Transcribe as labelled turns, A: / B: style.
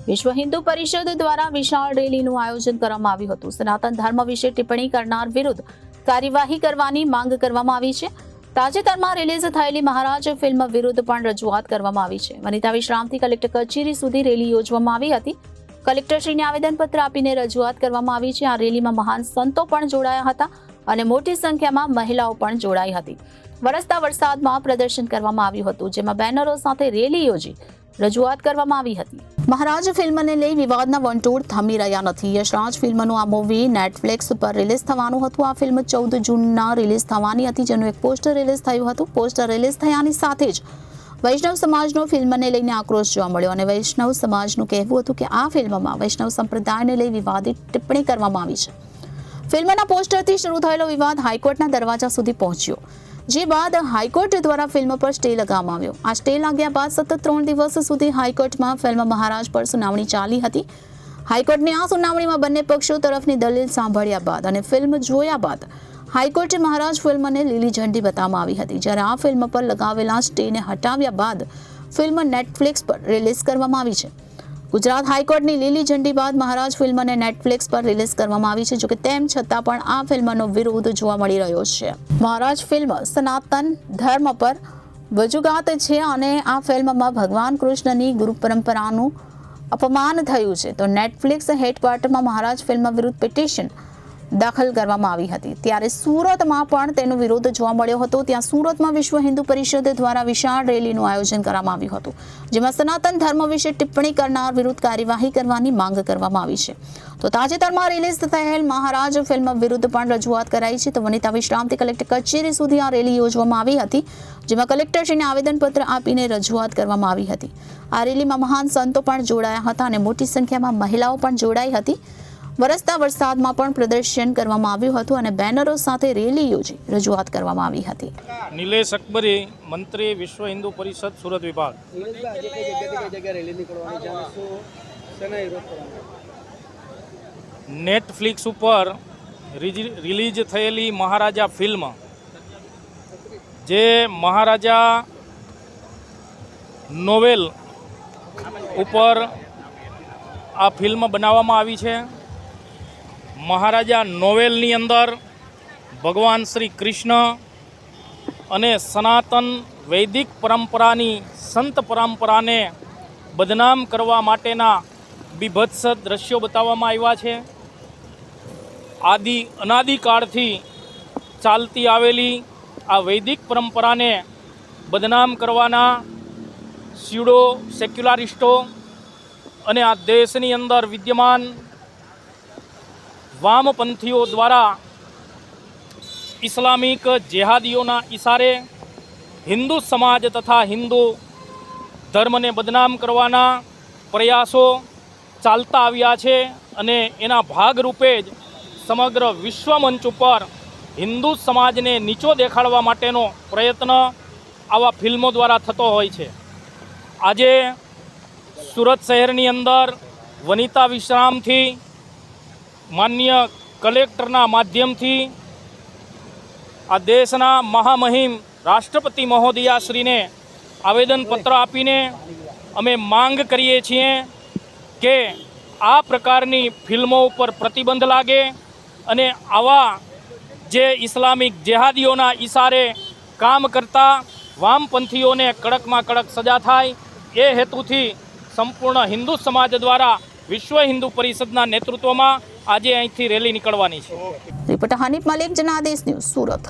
A: વિશ્વ હિન્દુ પરિષદ દ્વારા વિશાળ રેલીનું આયોજન કરવામાં આવ્યું હતું। સનાતન ધર્મ વિશે ટિપ્પણી કરનાર વિરુદ્ધ કાર્યવાહી કરવાની માંગ કરવામાં આવી છે। તાજેતરમાં રિલીઝ થયેલી મહારાજ ફિલ્મ વિરુદ્ધ પણ રજૂઆત કરવામાં આવી છે। વનિતા વિશ્રામથી કલેક્ટર કચેરી સુધી રેલી યોજવામાં આવી હતી। કલેક્ટરશ્રીને આવેદનપત્ર આપીને રજૂઆત કરવામાં આવી છે। આ રેલીમાં મહાન સંતો પણ જોડાયા હતા અને મોટી સંખ્યામાં મહિલાઓ પણ જોડાઈ હતી। વરસતા વરસાદમાં પ્રદર્શન કરવામાં આવ્યું હતું, જેમાં બેનરો સાથે રેલી યોજી રજૂઆત કરવામાં આવી હતી। મહારાજ ફિલ્મને લઈ વિવાદના વંટોળ થમી રહ્યા નથી। યશરાજ ફિલ્મનું આ મૂવી નેટફ્લિક્સ પર રિલીઝ થવાનું હતું। આ ફિલ્મ 14 જૂનના રિલીઝ થવાની હતી, જેનું એક પોસ્ટર રિલીઝ થયું હતું। પોસ્ટર રિલીઝ થયાની સાથે જ વૈષ્ણવ સમાજનો ફિલ્મને લઈને આક્રોશ જોવા મળ્યો અને વૈષ્ણવ સમાજનું કહેવું હતું કે આ ફિલ્મમાં વૈષ્ણવ સંપ્રદાયને લઈ વિવાદિત ટિપ્પણી કરવામાં આવી છે। ફિલ્મના પોસ્ટરથી શરૂ થયેલો વિવાદ હાઈકોર્ટના દરવાજા સુધી પહોંચ્યો, જે બાદ હાઈકોર્ટ દ્વારા ફિલ્મ પર સ્ટે લગાવવામાં આવ્યો। આ સ્ટે લાગ્યા બાદ સતત 3 દિવસ સુધી હાઈકોર્ટમાં ફિલ્મ મહારાજ પર સુનાવણી ચાલી હતી। હાઈકોર્ટની આ સુનાવણીમાં બંને પક્ષો તરફની દલીલ સાંભળ્યા બાદ અને ફિલ્મ જોયા બાદ હાઈકોર્ટે મહારાજ ફિલ્મને લીલી ઝંડી બતાવવામાં આવી હતી। જ્યારે આ ફિલ્મ પર લગાવેલા સ્ટેને હટાવ્યા બાદ ફિલ્મ નેટફ્લિક્સ પર રિલીઝ કરવામાં આવી છે। ગુજરાત હાઈકોર્ટની લીલી ઝંડી બાદ મહારાજ ફિલ્મને નેટફ્લિક્સ પર રિલીઝ કરવામાં આવી છે। જોકે તેમ છતાં પણ આ ફિલ્મનો વિરોધ જોવા મળી રહ્યો છે। મહારાજ ફિલ્મ સનાતન ધર્મ પર વજુગાત છે અને આ ફિલ્મમાં ભગવાન કૃષ્ણની ગુરુ પરંપરાનું અપમાન થયું છે, તો નેટફ્લિક્સ હેડક્વાર્ટરમાં મહારાજ ફિલ્મ વિરુદ્ધ પિટિશન દાખલ કરવામાં આવી હતી। ત્યારે સુરતમાં પણ તેનો વિરોધ જોવા મળ્યો હતો। ત્યાં સુરતમાં વિશ્વ હિન્દુ પરિષદ દ્વારા વિશાળ રેલીનું આયોજન કરવામાં આવ્યું હતું, જેમાં સનાતન ધર્મ વિશે ટિપ્પણી કરનાર વિરુદ્ધ કાર્યવાહી કરવાની માંગ કરવામાં આવી છે। તો તાજેતરમાં રિલીઝ થયેલ મહારાજ ફિલ્મ વિરુદ્ધ પણ રજૂઆત કરાઈ છે। તો વનિતા વિશ્રામથી કલેક્ટર કચેરી સુધી આ રેલી યોજવામાં આવી હતી, જેમાં કલેક્ટરશ્રીને આવેદનપત્ર આપીને રજૂઆત કરવામાં આવી હતી। આ રેલીમાં મહાન સંતો પણ જોડાયા હતા અને મોટી સંખ્યામાં મહિલાઓ પણ જોડાઈ હતી। વરસતા વરસાદમાં પણ પ્રદર્શન કરવામાં આવ્યું હતું અને બેનરો સાથે રેલી યોજી રજૂઆત કરવામાં આવી હતી।
B: નિલેશ અકબરી, મંત્રી, વિશ્વ હિન્દુ પરિષદ, સુરત વિભાગ। નેટફ્લિક્સ ઉપર રિલીઝ થયેલી મહારાજા ફિલ્મ, જે મહારાજા નોવેલ ઉપર આ ફિલ્મ બનાવવામાં આવી છે। મહારાજા નોવેલની અંદર ભગવાન શ્રી કૃષ્ણ અને સનાતન વૈદિક પરંપરાની સંત પરંપરાને બદનામ કરવા માટેના બીભત્સ દ્રશ્યો બતાવવામાં આવ્યા છે। અનાદિકાળથી ચાલતી આવેલી આ વૈદિક પરંપરાને બદનામ કરવાના સ્યુડો સેક્યુલારિસ્ટો અને આ દેશની અંદર વિદ્યમાન વામપંથીઓ દ્વારા ઇસ્લામિક જેહાદીઓના ઇશારે હિન્દુ સમાજ તથા હિન્દુ ધર્મને બદનામ કરવાના પ્રયાસો ચાલતા આવ્યા છે અને એના ભાગરૂપે જ સમગ્ર વિશ્વ મંચ ઉપર હિન્દુ સમાજને નીચો દેખાડવા માટેનો પ્રયત્ન આવા ફિલ્મો દ્વારા થતો હોય છે। આજે સુરત શહેરની અંદર વનિતા વિશ્રામથી માન્ય કલેક્ટરના માધ્યમથી આ દેશના મહામહિમ રાષ્ટ્રપતિ મહોદયાશ્રીને આવેદનપત્ર આપીને અમે માંગ કરીએ છીએ કે આ પ્રકારની ફિલ્મો ઉપર પ્રતિબંધ લાગે અને આવા જે ઇસ્લામિક જેહાદીઓના ઇશારે કામ કરતા વામપંથીઓને કડકમાં કડક સજા થાય, એ હેતુથી સંપૂર્ણ હિન્દુ સમાજ દ્વારા વિશ્વ હિન્દુ પરિષદના નેતૃત્વમાં આજે અહીંથી રેલી નીકળવાની છે।
A: Reporter Hanif Malik, Janadesh news, Surat.